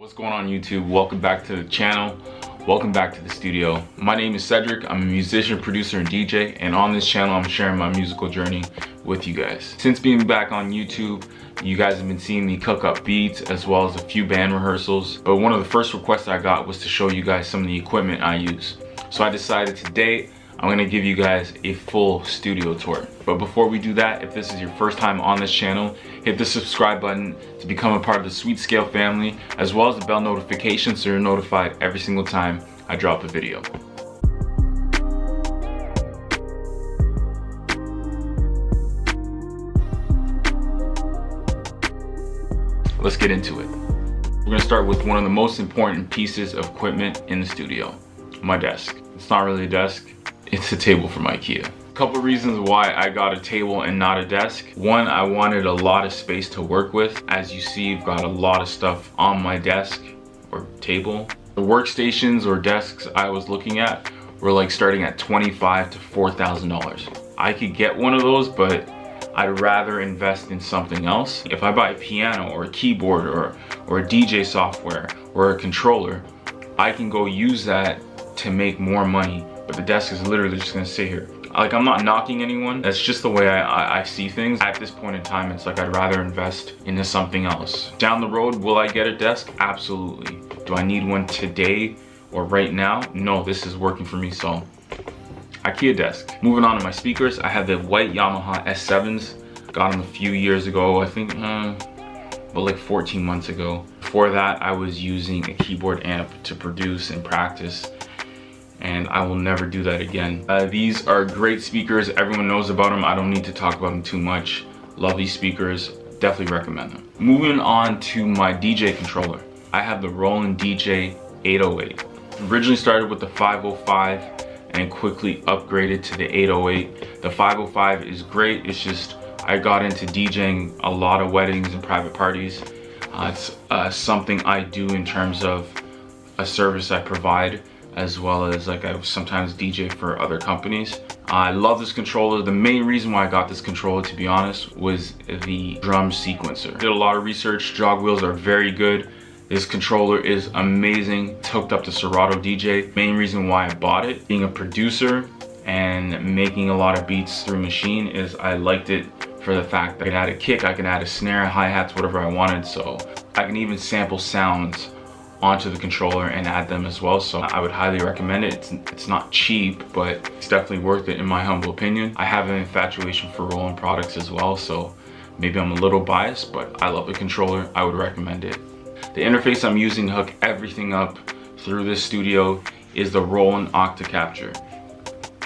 What's going on YouTube? Welcome back to the channel. Welcome back to the studio. My name is Cedric. I'm a musician, producer, and DJ, and on this channel I'm sharing my musical journey with you guys. Since being back on YouTube, you guys have been seeing me cook up beats as well as a few band rehearsals, but one of the first requests I got was to show you guys some of the equipment I use. So I decided today I'm gonna give you guys a full studio tour. But before we do that, if this is your first time on this channel, hit the subscribe button to become a part of the Sweet Scale family, as well as the bell notification so you're notified every single time I drop a video. Let's get into it. We're gonna start with one of the most important pieces of equipment in the studio, my desk. It's not really a desk, it's a table from IKEA. A couple of reasons why I got a table and not a desk. One, I wanted a lot of space to work with. As you see, I've got a lot of stuff on my desk or table. The workstations or desks I was looking at were like starting at $25,000 to $4,000. I could get one of those, but I'd rather invest in something else. If I buy a piano or a keyboard or a DJ software or a controller, I can go use that to make more money, but the desk is literally just gonna sit here. Like, I'm not knocking anyone, that's just the way I see things. At this point in time, it's like I'd rather invest into something else. Down the road, will I get a desk? Absolutely. Do I need one today or right now? No, this is working for me, so IKEA desk. Moving on to my speakers, I have the white Yamaha S7s. Got them a few years ago, I think, but like 14 months ago. Before that, I was using a keyboard amp to produce and practice, and I will never do that again. These are great speakers. Everyone knows about them. I don't need to talk about them too much. Love these speakers, definitely recommend them. Moving on to my DJ controller. I have the Roland DJ 808. Originally started with the 505 and quickly upgraded to the 808. The 505 is great, it's just I got into DJing a lot of weddings and private parties. It's something I do in terms of a service I provide, as well as like I sometimes DJ for other companies. I love this controller. The main reason why I got this controller, to be honest, was the drum sequencer. Did a lot of research. Jog wheels are very good. This controller is amazing. It's hooked up to Serato DJ. Main reason why I bought it, being a producer and making a lot of beats through Machine, is I liked it for the fact that I can add a kick, I can add a snare, hi-hats, whatever I wanted. So I can even sample sounds onto the controller and add them as well. So I would highly recommend it. It's not cheap, but it's definitely worth it in my humble opinion. I have an infatuation for Roland products as well, so maybe I'm a little biased, but I love the controller. I would recommend it. The interface I'm using to hook everything up through this studio is the Roland Octacapture.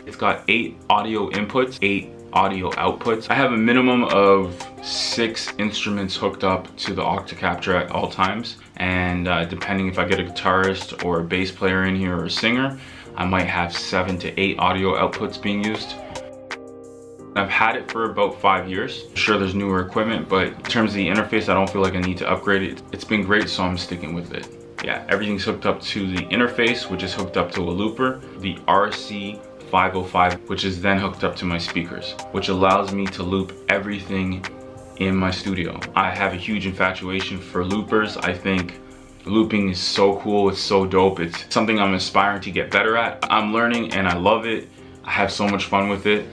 It's got 8 audio inputs, 8 audio outputs. I have a minimum of 6 instruments hooked up to the Octacapture at all times, and depending if I get a guitarist or a bass player in here or a singer, I might have 7 to 8 audio outputs being used. I've had it for about 5 years. I'm sure there's newer equipment, but in terms of the interface, I don't feel like I need to upgrade it. It's been great, so I'm sticking with it. Yeah, everything's hooked up to the interface, which is hooked up to a looper, the RC505, which is then hooked up to my speakers, which allows me to loop everything in my studio. I have a huge infatuation for loopers. I think looping is so cool, it's so dope. It's something I'm aspiring to get better at. I'm learning and I love it. I have so much fun with it.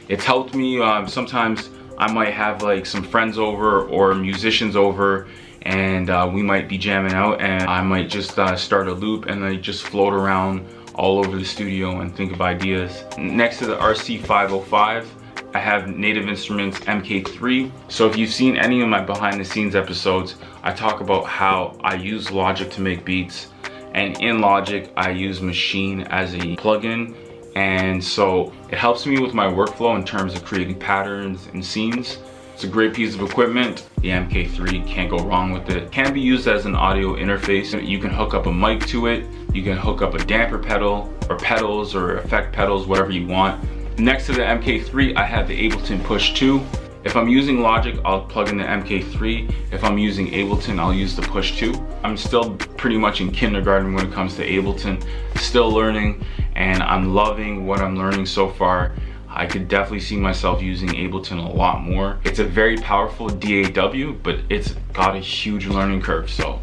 It's helped me. Sometimes I might have like some friends over or musicians over, and we might be jamming out, and I might just start a loop and I just float around all over the studio and think of ideas. Next to the RC505, I have Native Instruments MK3. So if you've seen any of my behind the scenes episodes, I talk about how I use Logic to make beats, and in Logic I use Machine as a plugin, and so it helps me with my workflow in terms of creating patterns and scenes. It's a great piece of equipment. The MK3, can't go wrong with it. Can be used as an audio interface. You can hook up a mic to it, you can hook up a damper pedal or pedals or effect pedals, whatever you want. Next to the MK3, I have the Ableton Push 2. If I'm using Logic, I'll plug in the MK3. If I'm using Ableton, I'll use the Push 2. I'm still pretty much in kindergarten when it comes to Ableton, still learning, and I'm loving what I'm learning so far. I could definitely see myself using Ableton a lot more. It's a very powerful DAW, but it's got a huge learning curve, so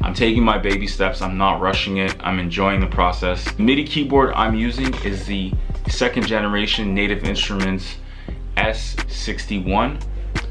I'm taking my baby steps. I'm not rushing it. I'm enjoying the process. The MIDI keyboard I'm using is the 2nd generation Native Instruments S61.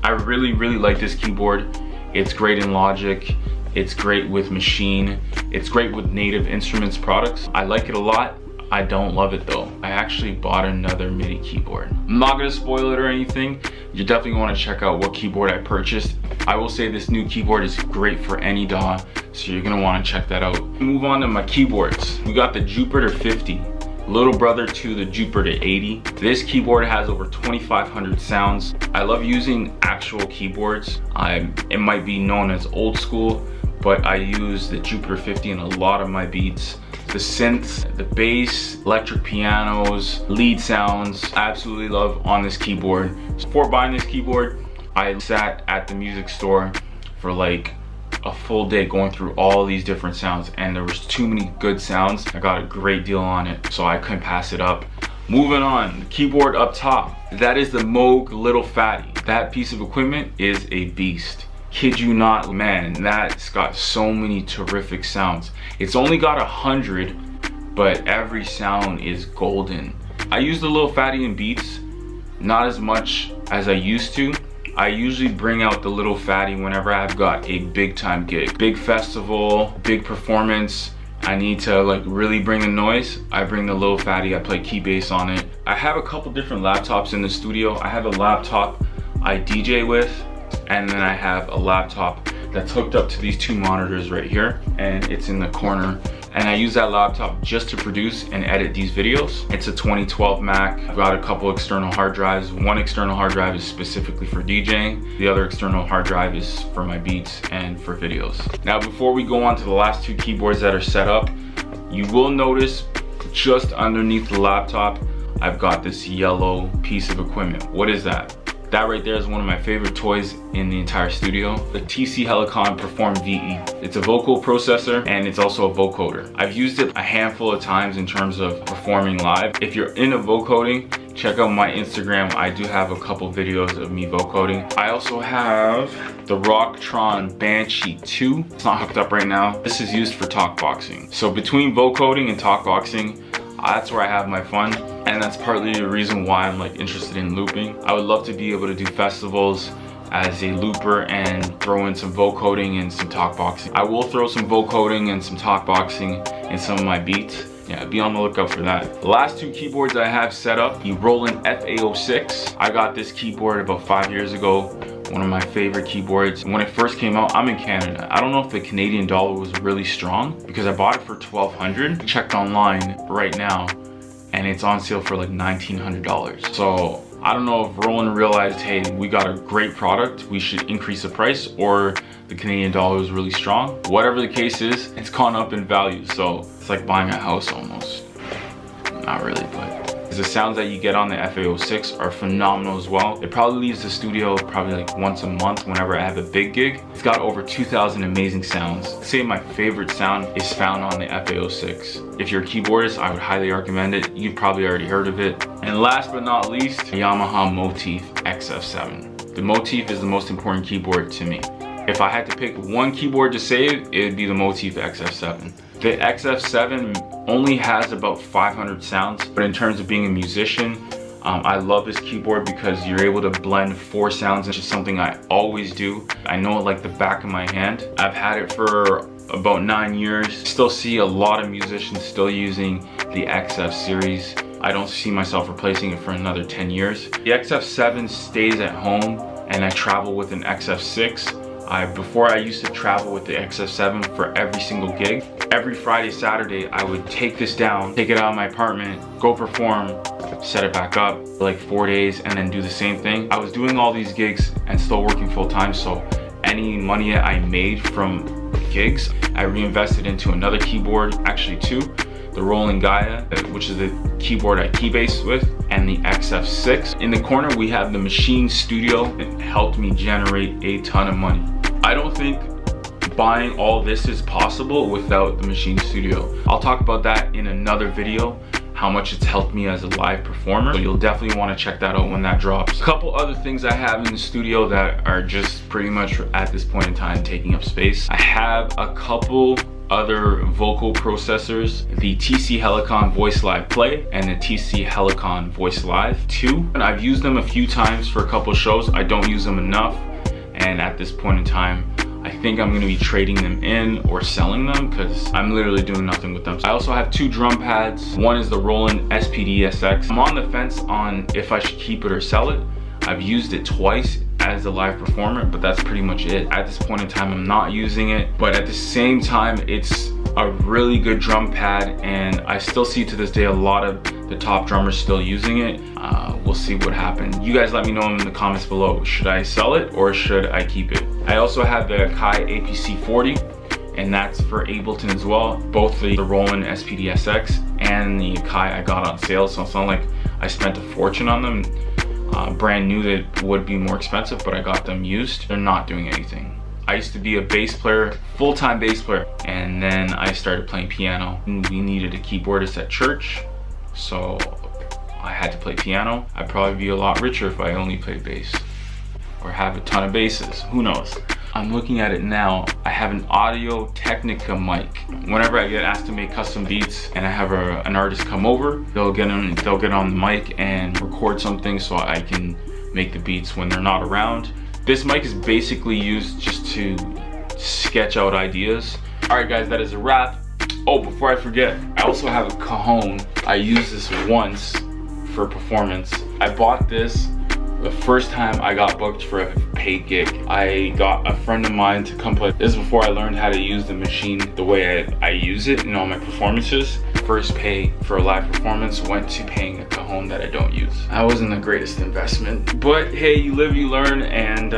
I really like this keyboard. It's great in Logic. It's great with Machine. It's great with Native Instruments products. I like it a lot. I don't love it though. I actually bought another MIDI keyboard. I'm not gonna spoil it or anything. You definitely wanna check out what keyboard I purchased. I will say this new keyboard is great for any DAW, so you're gonna wanna check that out. Move on to my keyboards. We got the Jupiter 50, little brother to the Jupiter 80. This keyboard has over 2,500 sounds. I love using actual keyboards. It might be known as old school, but I use the Jupiter 50 in a lot of my beats. The synths, the bass, electric pianos, lead sounds, I absolutely love on this keyboard. Before buying this keyboard, I sat at the music store for like a full day going through all these different sounds, and there was too many good sounds. I got a great deal on it, so I couldn't pass it up. Moving on, the keyboard up top. That is the Moog Little Fatty. That piece of equipment is a beast. Kid you not, man, that's got so many terrific sounds. It's only got 100, but every sound is golden. I use the Little Fatty in beats, not as much as I used to. I usually bring out the Little Fatty whenever I've got a big time gig, big festival, big performance. I need to like really bring the noise. I bring the Little Fatty, I play key bass on it. I have a couple different laptops in the studio. I have a laptop I DJ with, and then I have a laptop that's hooked up to these 2 monitors right here, and it's in the corner. And I use that laptop just to produce and edit these videos. It's a 2012 Mac. I've got a couple external hard drives. One external hard drive is specifically for DJing. The other external hard drive is for my beats and for videos. Now, before we go on to the last 2 keyboards that are set up, you will notice just underneath the laptop, I've got this yellow piece of equipment. What is that? That right there is one of my favorite toys in the entire studio. The TC Helicon Perform VE. It's a vocal processor and it's also a vocoder. I've used it a handful of times in terms of performing live. If you're into vocoding, check out my Instagram. I do have a couple videos of me vocoding. I also have the Rocktron Banshee 2. It's not hooked up right now. This is used for talkboxing. So between vocoding and talkboxing, that's where I have my fun, and that's partly the reason why I'm like interested in looping. I would love to be able to do festivals as a looper and throw in some vocoding and some talkboxing. I will throw some vocoding and some talkboxing in some of my beats. Yeah, be on the lookout for that. The last 2 keyboards I have set up, the Roland FA06. I got this keyboard about 5 years ago. One of my favorite keyboards. When it first came out, I'm in Canada. I don't know if the Canadian dollar was really strong because I bought it for $1,200. Checked online right now and it's on sale for like $1,900. So I don't know if Roland realized, hey, we got a great product, we should increase the price, or the Canadian dollar is really strong. Whatever the case is, it's gone up in value. So it's like buying a house almost. Not really, but the sounds that you get on the FA06 are phenomenal as well. It probably leaves the studio probably like once a month whenever I have a big gig. It's got over 2,000 amazing sounds. I'd say my favorite sound is found on the FA06. If you're a keyboardist, I would highly recommend it. You've probably already heard of it. And last but not least, Yamaha Motif XF7. The Motif is the most important keyboard to me. If I had to pick one keyboard to save, it would be the Motif XF7. The XF7 only has about 500 sounds, but in terms of being a musician, I love this keyboard because you're able to blend 4 sounds, which is something I always do. I know it like the back of my hand. I've had it for about 9 years. Still see a lot of musicians still using the XF series. I don't see myself replacing it for another 10 years. The XF7 stays at home and I travel with an XF6. Before I used to travel with the XF7 for every single gig. Every Friday, Saturday, I would take this down, take it out of my apartment, go perform, set it back up for like 4 days, and then do the same thing. I was doing all these gigs and still working full time, so any money I made from gigs, I reinvested into another keyboard, actually 2. The Roland Gaia, which is the keyboard I keybass with, and the XF6. In the corner, we have the Machine Studio. It helped me generate a ton of money. I don't think buying all this is possible without the Machine Studio. I'll talk about that in another video, how much it's helped me as a live performer. So you'll definitely want to check that out when that drops. A couple other things I have in the studio that are just pretty much at this point in time taking up space. I have a couple other vocal processors, the TC Helicon Voice Live Play and the TC Helicon Voice Live 2. And I've used them a few times for a couple shows. I don't use them enough, and at this point in time, I think I'm gonna be trading them in or selling them because I'm literally doing nothing with them. I also have 2 drum pads. One is the Roland SPD-SX. I'm on the fence on if I should keep it or sell it. I've used it twice as a live performer, but that's pretty much it. At this point in time, I'm not using it, but at the same time, it's a really good drum pad, and I still see to this day a lot of the top drummers still using it. We'll see what happens. You guys let me know in the comments below. Should I sell it or should I keep it? I also have the Kai APC 40, and that's for Ableton as well. Both the Roland SPD-SX and the Kai I got on sale, so it's not like I spent a fortune on them. Brand new, that would be more expensive, but I got them used. They're not doing anything. I used to be a bass player, full-time bass player, and then I started playing piano. We needed a keyboardist at church, so I had to play piano. I'd probably be a lot richer if I only played bass, or have a ton of basses, who knows. I'm looking at it now. I have an Audio Technica mic. Whenever I get asked to make custom beats and I have an artist come over, they'll get on the mic and record something so I can make the beats when they're not around. This mic is basically used just to sketch out ideas. All right guys, that is a wrap. Oh, before I forget, I also have a cajon. I used this once for performance. I bought this the first time I got booked for a paid gig. I got a friend of mine to come play. This is before I learned how to use the machine the way I use it in all my performances. First pay for a live performance went to paying a cajon that I don't use. That wasn't the greatest investment, but hey, you live, you learn, and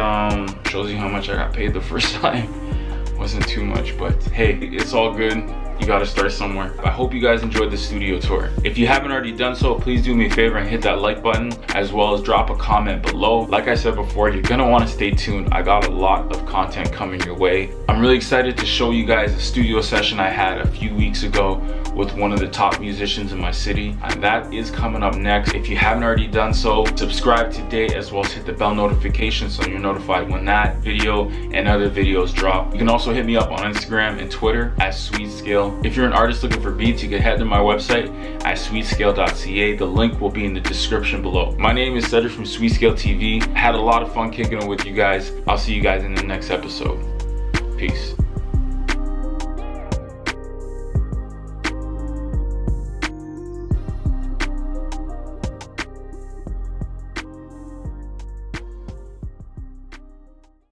shows you how much I got paid the first time. Wasn't too much, but hey, it's all good. You gotta start somewhere. I hope you guys enjoyed the studio tour. If you haven't already done so, please do me a favor and hit that like button, as well as drop a comment below. Like I said before, you're gonna wanna stay tuned. I got a lot of content coming your way. I'm really excited to show you guys a studio session I had a few weeks ago with one of the top musicians in my city, and that is coming up next. If you haven't already done so, subscribe today, as well as hit the bell notification so you're notified when that video and other videos drop. You can also hit me up on Instagram and Twitter at SweetScale. If you're an artist looking for beats, you can head to my website at sweetscale.ca. The link will be in the description below. My name is Cedric from SweetScale TV. I had a lot of fun kicking it with you guys. I'll see you guys in the next episode. Peace.